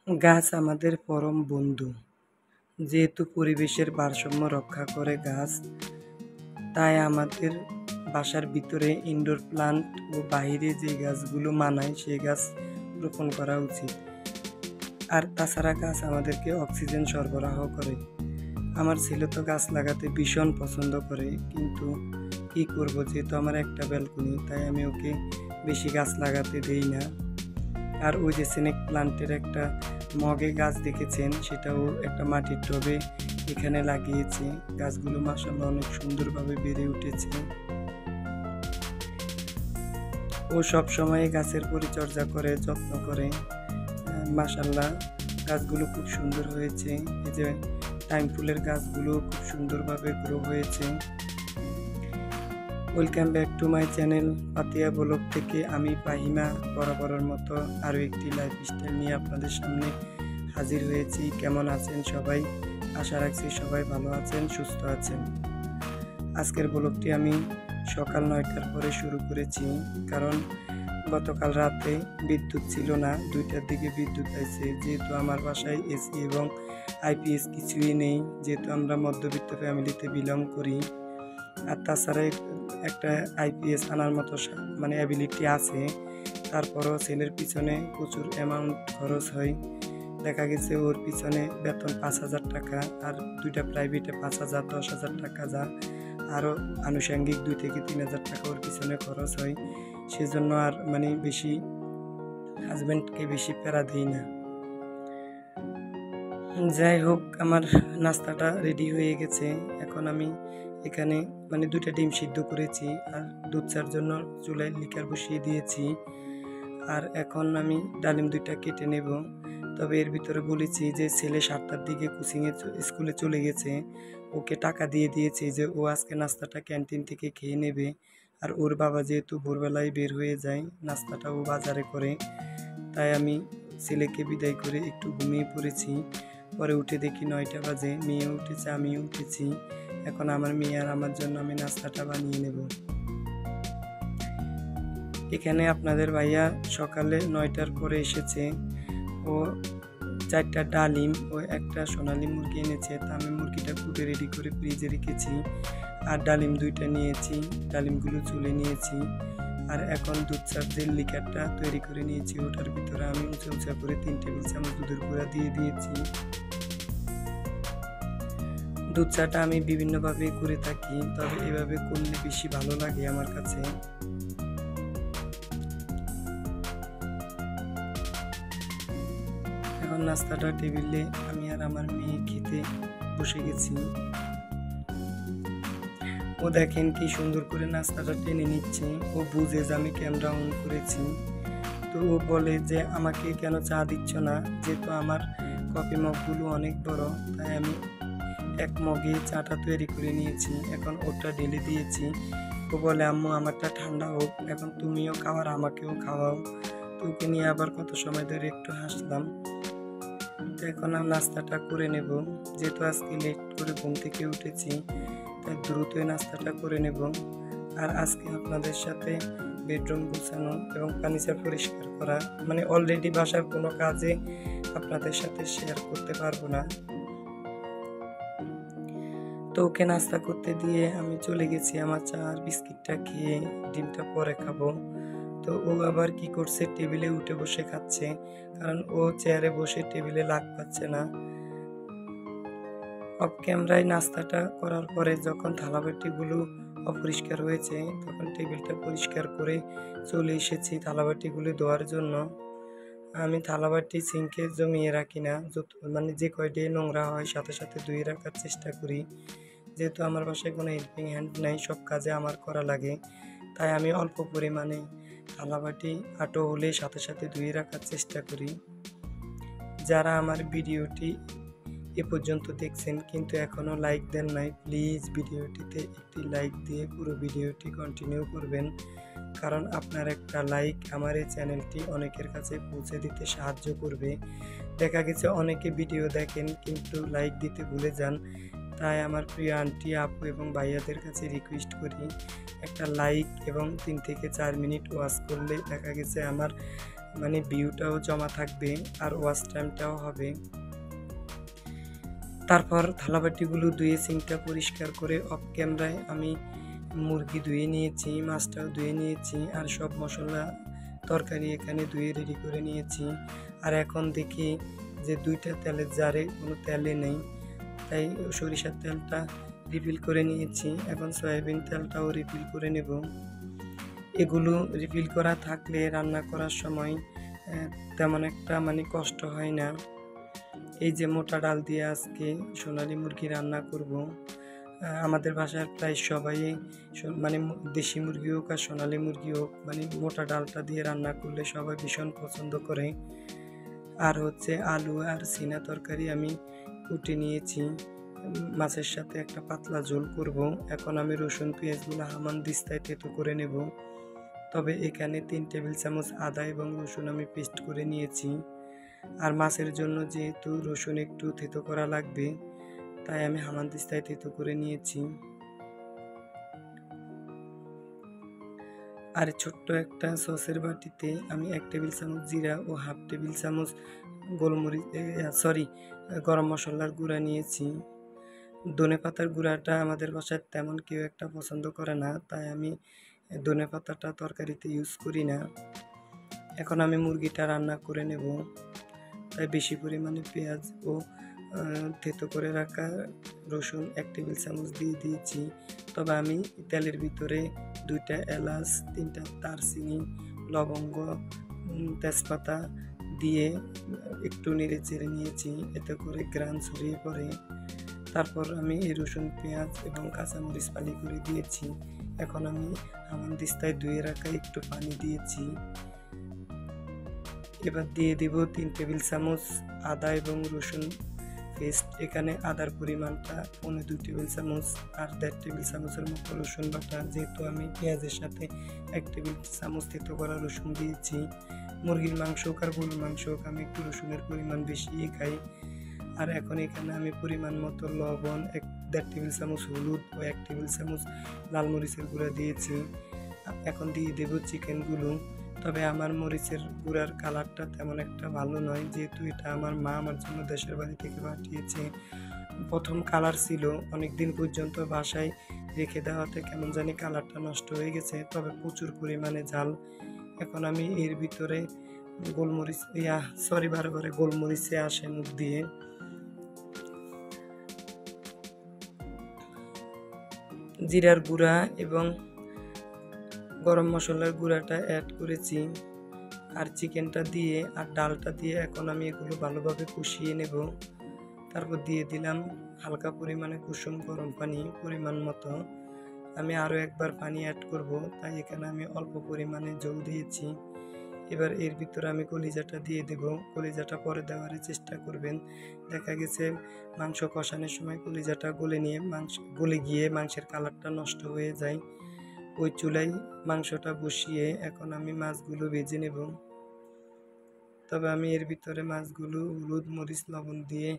গাছ আমাদের পরম বন্ধু। যেহেতু পরিবেশের ভারসাম্য রক্ষা করে গাছ, তাই আমাদের বাসার ভিতরে ইনডোর প্লান্ট ও বাইরে যে গাছগুলো মানায় সেই গাছ রোপণ করা উচিত। আর তাছাড়া গাছ আমাদেরকে অক্সিজেন সরবরাহ করে। আমার ছেলে তো গাছ লাগাতে ভীষণ পছন্দ করে, কিন্তু কী করব, যেহেতু আমার একটা ব্যালকনি, তাই আমি ওকে বেশি গাছ লাগাতে দেই না। আর ওই যে স্নেক প্লান্টের একটা মগে গাছ দেখেছেন, সেটাও একটা মাটির টবে এখানে লাগিয়েছে। গাছগুলো মাশাআল্লাহ অনেক সুন্দরভাবে বেড়ে উঠেছে। ও সব সময় গাছের পরিচর্যা করে, যত্ন করে। মাশাআল্লাহ গাছগুলো খুব সুন্দর হয়েছে। এই যে টাইম ফুলের গাছগুলো খুব সুন্দরভাবে গ্রো হয়েছে। Welcome back to my channel পাতিয়া ব্লগ থেকে আমি ফাহিমা বরাবরের মতো আরও একটি লাইফস্টাইল নিয়ে আপনাদের সামনে হাজির হয়েছি। কেমন আছেন সবাই? আশা রাখছি সবাই ভালো আছেন, সুস্থ আছেন। আজকের ব্লগটি আমি সকাল 9টার পরে শুরু করেছি, কারণ গতকাল রাতে বিদ্যুৎ ছিল না। 2টার দিকে বিদ্যুৎ আইছে। যেহেতু আমার বাসায় এসি এবং আইপিএস কিছুই নেই, যেহেতু আমরা মধ্যবিত্ত ফ্যামিলিতে বিলং করি। আর তাছাড়া একটা আইপিএস আনার মতো অ্যাবিলিটি আছে, তারপরও ছেলের পিছনে প্রচুর অ্যামাউন্ট খরচ হয়। দেখা গেছে ওর পিছনে বেতন 5,000 টাকা, আর 2টা প্রাইভেটে 5,000, 10,000 টাকা যা, আরও আনুষঙ্গিক 2 থেকে 3,000 টাকা ওর পিছনে খরচ হয়। সেজন্য আর বেশি হাজব্যান্ডকে বেশি প্যারা দিই না। যাই হোক, আমার নাস্তাটা রেডি হয়ে গেছে। এখন আমি এখানে 2টা ডিম সিদ্ধ করেছি, আর দুধ চার জন্য চুলায় লিকার বসিয়ে দিয়েছি। আর এখন আমি ডালিম 2টা কেটে নেব। তবে এর ভিতরে বলেছি যে ছেলে 7টার দিকে স্কুলে চলে গেছে, ওকে টাকা দিয়ে দিয়েছি যে ও আজকে নাস্তাটা ক্যান্টিন থেকে খেয়ে নেবে। আর ওর বাবা যেহেতু ভোরবেলায় বের হয়ে যায়, নাস্তাটা ও বাজারে করে, তাই আমি ছেলেকে বিদায় করে একটু ঘুমিয়ে পড়েছি। পরে উঠে দেখি 9টা বাজে, মেয়ে উঠেছে, আমিও উঠেছি। এখন আমার মেয়ে আর আমার জন্য আমি নাস্তাটা বানিয়ে নেব। এখানে আপনাদের ভাইয়া সকালে 9টার পরে এসেছে। ও 4টা ডালিম ও একটা সোনালি মুরগি এনেছে, তা আমি মুরগিটা কুটে রেডি করে ফ্রিজে রেখেছি। আর ডালিম 2টা নিয়েছি, ডালিমগুলো চুলে নিয়েছি। আর এখন দুধ চার যে লিকারটা তৈরি করে নিয়েছি, ওটার ভিতরে আমি উঁচা উঁচা করে 3 টেবিল চামচ দুধের গুঁড়া দিয়ে দিয়েছি। দুধ চাটা আমি বিভিন্নভাবে করে থাকি, তবে এভাবে করলে বেশি ভালো লাগে আমার কাছে। এখন নাস্তাটা টেবিলে আমি আর আমার মেয়ে খেতে বসে গেছি। ও দেখেন কি সুন্দর করে নাস্তাটা টেনে নিচ্ছে। ও বুঝে যে আমি ক্যামেরা অন করেছি, তো ও বলে যে আমাকে কেন চা দিচ্ছ না, যেহেতু আমার কফি মগগুলো অনেক বড়, তাই আমি এক মগে চাটা তৈরি করে নিয়েছি। এখন ওটা ঢেলে দিয়েছি। ও বলে আম্মু আমারটা ঠান্ডা হোক, এখন তুমিও খাওয়ার আমাকেও খাওয়াও। তো ওকে নিয়ে আবার কত সময় ধরে একটু হাসলাম। তো এখন আমি নাস্তাটা করে নেব, যেহেতু আজকে লেট করে ঘুম থেকে উঠেছি, তাই দ্রুতই নাস্তাটা করে নেব। আর আজকে আপনাদের সাথে বেডরুম গুছানো এবং ফার্নিচার পরিষ্কার করা, অলরেডি বাসার কোনো কাজে আপনাদের সাথে শেয়ার করতে পারবো না। তো ওকে নাস্তা করতে দিয়ে আমি চলে গেছি আমার চা আর বিস্কিটটা খেয়ে, ডিমটা পরে খাবো। তো ও আবার কি করছে, টেবিলে উঠে বসে খাচ্ছে, কারণ ও চেয়ারে বসে টেবিলে লাগ পাচ্ছে না। অফ ক্যামেরায় নাস্তাটা করার পরে যখন থালাবাটিগুলো অপরিষ্কার হয়েছে, তখন টেবিলটা পরিষ্কার করে চলে এসেছি থালাবাটিগুলো ধোয়ার জন্য। আমি থালাবাটি সিঙ্কে জমিয়ে রাখি না, যে কয়টি নোংরা হয় সাথে সাথে ধুয়ে রাখার চেষ্টা করি। যেহেতু আমার বাসায় কোনো হেল্পিং হ্যান্ড নাই, সব কাজে আমার করা লাগে, তাই আমি অল্প পরিমাণে থালাবাটি আটো হলে সাথে সাথে ধুয়ে রাখার চেষ্টা করি। যারা আমার ভিডিওটি এ পর্যন্ত দেখছেন কিন্তু এখনও লাইক দেন নাই, প্লিজ ভিডিওটিতে একটি লাইক দিয়ে পুরো ভিডিওটি কন্টিনিউ করবেন, কারণ আপনার একটা লাইক আমার এই চ্যানেলটি অনেকের কাছে পৌঁছে দিতে সাহায্য করবে। দেখা গেছে অনেকে ভিডিও দেখেন কিন্তু লাইক দিতে ভুলে যান, তাই আমার প্রিয় আন্টি, আপু এবং ভাইয়াদের কাছে রিকোয়েস্ট করি একটা লাইক এবং 3 থেকে 4 মিনিট ওয়াচ করলে দেখা গেছে আমার মানে ভিউটাও জমা থাকবে আর ওয়াচ টাইমটাও হবে। তারপর থালাবাটিগুলো ধুয়ে সিঙ্কটা পরিষ্কার করে অফ ক্যামেরায় আমি মুরগি ধুয়ে নিয়েছি, মাছটাও ধুয়ে নিয়েছি, আর সব মশলা তরকারি এখানে ধুয়ে রেডি করে নিয়েছি। আর এখন দেখি যে 2টা তেলের জারে কোনো তেলে নেই, তাই সরিষার তেলটা রিফিল করে নিয়েছি। এখন সয়াবিন তেলটাও রিফিল করে নেব। এগুলো রিফিল করা থাকলে রান্না করার সময় তেমন একটা মানে কষ্ট হয় না। এই যে মোটা ডাল দিয়ে আজকে সোনালী মুরগি রান্না করব। আমাদের বাসার প্রায় সবাই মানে দেশি মুরগি হোক আর সোনালী মুরগি হোক, মানে মোটা ডালটা দিয়ে রান্না করলে সবাই ভীষণ পছন্দ করে। আর হচ্ছে আলু আর সিনা তরকারি আমি কুটে নিয়েছি, মাছের সাথে একটা পাতলা ঝোল করব। এখন আমি রসুন পেঁয়াজগুলো হামানদিস্তায় থেতো করে নেব। তবে এখানে 3 টেবিল চামচ আদা এবং রসুন আমি পেস্ট করে নিয়েছি। আর মাছের জন্য যেহেতু রসুন একটু থেতো করা লাগবে, তাই আমি হামানদিস্তায় থেতো করে নিয়েছি। আর ছোট্ট একটা সসের বাটিতে আমি 1 টেবিল চামচ জিরা ও হাফ টেবিল চামচ গরম মশলার গুঁড়া নিয়েছি। ধনেপাতার গুঁড়াটা আমাদের বাসায় তেমন কেউ একটা পছন্দ করে না, তাই আমি ধনেপাতাটা তরকারিতে ইউজ করি না। এখন আমি মুরগিটা রান্না করে নেব, তাই বেশি পরিমাণে পেঁয়াজ ও থেতো করে রাখা রসুন 1 টেবিল চামচ দিয়ে দিয়েছি। তবে আমি তেলের ভিতরে 2টা এলাচ, 3টা দারচিনি, লবঙ্গ, তেজপাতা দিয়ে একটু নেড়ে চেড়ে নিয়েছি, এতে করে ঘ্রাণ ছড়িয়ে পড়ে। তারপর আমি এই রসুন, পেঁয়াজ এবং কাঁচামরিচ ফালি করে দিয়েছি। এখন আমি হামানদিস্তায় ধুয়ে রাখা একটু পানি দিয়েছি। এবার দিয়ে দিব 3 টেবিল চামচ আদা এবং রসুন পেস্ট। এখানে আদার পরিমাণটা 2 টেবিল চামচ আর 1.5 টেবিল চামচের মতো রসুন বাটা, যেহেতু আমি পেঁয়াজের সাথে 1 টেবিল চামচ থেতো করা রসুন দিয়েছি। মুরগির মাংস হোক আর গরুর মাংস হোক, আমি একটু রসুনের পরিমাণ বেশি খাই। আর এখন এখানে আমি পরিমাণ মতো লবণ, 1.5 টেবিল চামচ হলুদ ও 1 টেবিল চামচ লাল মরিচের গুঁড়া দিয়েছি। এখন দিয়ে দেব চিকেনগুলো। তবে আমার মরিচের গুঁড়ার কালারটা তেমন একটা ভালো নয়, যেহেতু এটা আমার মা আমার জন্য দেশের বাড়ি থেকে পাঠিয়েছে। প্রথম কালার ছিল, অনেক দিন পর্যন্ত বাসায় রেখে দেওয়াতে কেমন জানি কালারটা নষ্ট হয়ে গেছে, তবে প্রচুর পরিমাণে ঝাল। এখন আমি এর ভিতরে গোলমরিচে আসে মুখ দিয়ে। জিরার গুঁড়া এবং গরম মশলার গুঁড়াটা অ্যাড করেছি, আর চিকেনটা দিয়ে আর ডালটা দিয়ে এখন আমি এগুলো ভালোভাবে কষিয়ে নেব। তারপর দিয়ে দিলাম হালকা পরিমাণে কুসুম গরম পানি পরিমাণ মতো। আমি আরও একবার পানি অ্যাড করব, তাই এখানে আমি অল্প পরিমাণে জল দিয়েছি। এবার এর ভিতরে আমি কলিজাটা দিয়ে দেব। কলিজাটা পরে দেওয়ার চেষ্টা করবেন। দেখা গেছে মাংস কষানোর সময় কলিজাটা গলে গিয়ে মাংসের কালারটা নষ্ট হয়ে যায়। ওই চুলায় মাংসটা বসিয়ে এখন আমি মাছগুলো ভেজে নেব। তবে আমি এর ভিতরে মাছগুলো হলুদ, মরিচ, লবণ দিয়ে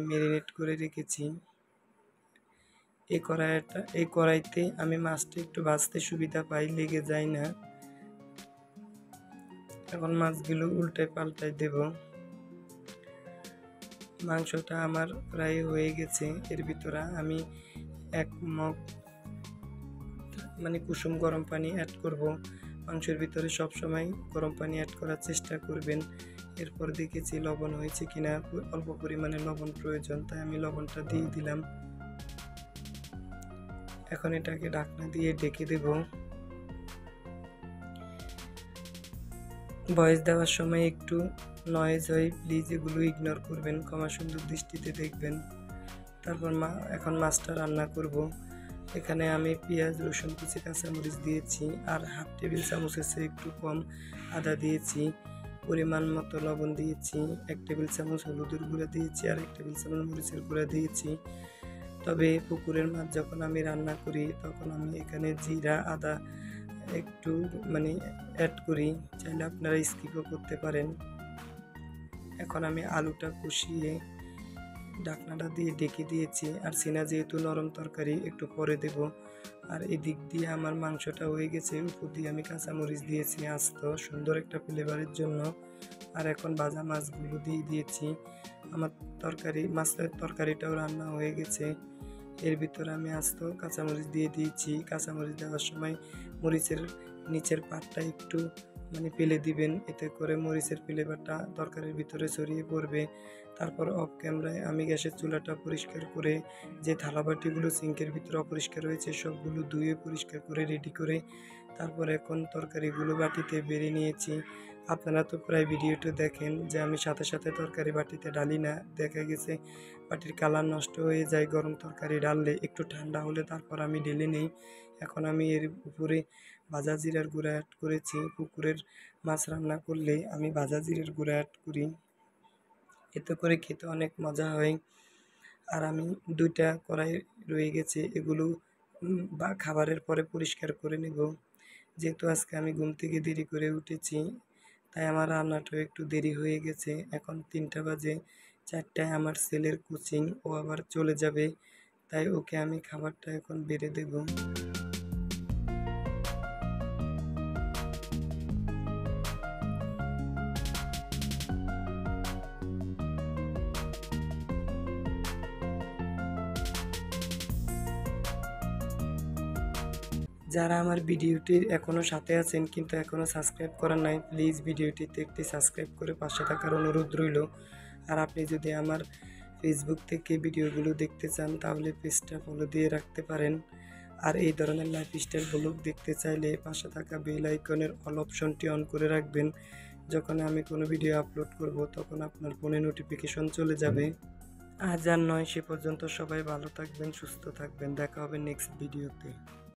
ম্যারিনেট করে রেখেছি। এই কড়াইতে আমি মাছটা একটু ভাজতে সুবিধা পাই, লেগে যায় না। এখন মাছগুলো উল্টে পাল্টাই দেব। মাংসটা আমার প্রায় হয়ে গেছে। এর ভিতরে আমি 1 মগ কুসুম গরম পানি অ্যাড করব। মাংসের ভিতরে সবসময় গরম পানি অ্যাড করার চেষ্টা করবেন। এরপর দেখেছি লবণ হয়েছে কিনা, অল্প পরিমাণে লবণ প্রয়োজন, তাই আমি লবণটা দিয়ে দিলাম। এখন এটাকে ঢাকনা দিয়ে ঢেকে দেব। ভয়েস দেওয়ার সময় একটু নয়েজ হয়, প্লিজ এগুলো ইগনোর করবেন, ক্ষমা সুন্দর দৃষ্টিতে দেখবেন। তারপর এখন মাছটা রান্না করব। এখানে আমি পেঁয়াজ, রসুন কুচি, কাঁচামরিচ দিয়েছি, আর হাফ টেবিল চামচের চেয়ে একটু কম আদা দিয়েছি। পরিমাণ মতো লবণ দিয়েছি, 1 টেবিল চামচ হলুদের গুঁড়া দিয়েছি, আর 1 টেবিল চামচ মরিচের গুঁড়া দিয়েছি। তবে পুকুরের মাছ যখন আমি রান্না করি তখন আমি এখানে জিরা, আদা একটু অ্যাড করি, চাইলে আপনারা স্কিপও করতে পারেন। এখন আমি আলুটা কষিয়ে ঢাকনাটা দিয়ে ঢেকে দিয়েছি। আর সিনা যেহেতু নরম তরকারি, একটু পরে দেব। আর এদিক দিয়ে আমার মাংসটা হয়ে গেছে, উপর দিয়ে আমি কাঁচামরিচ দিয়েছি আস্ত সুন্দর একটা ফ্লেভারের জন্য। আর এখন ভাজা মাছগুলো দিয়ে দিয়েছি। আমার মাছের তরকারিটাও রান্না হয়ে গেছে। এর ভিতরে আমি আস্ত কাঁচামরিচ দিয়ে দিয়েছি। কাঁচামরিচ দেওয়ার সময় মরিচের নিচের পাটটা একটু ফেলে দিবেন, এতে করে মরিচের ফ্লেভারটা তরকারির ভিতরে ছড়িয়ে পড়বে। তারপর অফ ক্যামেরায় আমি গ্যাসের চুলাটা পরিষ্কার করে যে থালাবাটিগুলো সিঙ্কের ভিতরে অপরিষ্কার হয়েছে সবগুলো ধুয়ে পরিষ্কার করে রেডি করে তারপর এখন তরকারিগুলো বাটিতে বেড়ে নিয়েছি। আপনারা তো প্রায় ভিডিওটা দেখেন যে আমি সাথে সাথে তরকারি বাটিতে ডালি না, দেখা গেছে বাটির কালার নষ্ট হয়ে যায় গরম তরকারি ডাললে, একটু ঠান্ডা হলে তারপর আমি ঢেলে নেই। এখন আমি এর উপরে ভাজা জিরার গুঁড়া অ্যাড করেছি। পুকুরের মাছ রান্না করলে আমি ভাজা জিরার গুঁড়া অ্যাড করি, এতে করে খেতে অনেক মজা হয়। আর আমি 2টা কড়াই রয়ে গেছে, এগুলো বা খাবারের পরে পরিষ্কার করে নেব। যেহেতু আজকে আমি ঘুম থেকে দেরি করে উঠেছি, তাই আমার রান্নাটাও একটু দেরি হয়ে গেছে। এখন 3টা বাজে, 4টায় আমার ছেলের কোচিং, ও আবার চলে যাবে, তাই ওকে আমি খাবারটা এখন বেড়ে দেব। যারা আমার ভিডিওটির এখনও সাথে আছেন কিন্তু এখনও সাবস্ক্রাইব করেন নাই, প্লিজ ভিডিওটিতে একটি সাবস্ক্রাইব করে পাশে থাকার অনুরোধ রইল। আর আপনি যদি আমার ফেসবুক থেকে ভিডিওগুলো দেখতে চান তাহলে পেজটা ফলো দিয়ে রাখতে পারেন। আর এই ধরনের লাইফস্টাইল ব্লগ দেখতে চাইলে পাশে থাকা বেল আইকনের অল অপশনটি অন করে রাখবেন। যখন আমি কোনো ভিডিও আপলোড করব তখন আপনার ফোনে নোটিফিকেশন চলে যাবে। আজ আর নয়, সে পর্যন্ত সবাই ভালো থাকবেন, সুস্থ থাকবেন। দেখা হবে নেক্সট ভিডিওতে।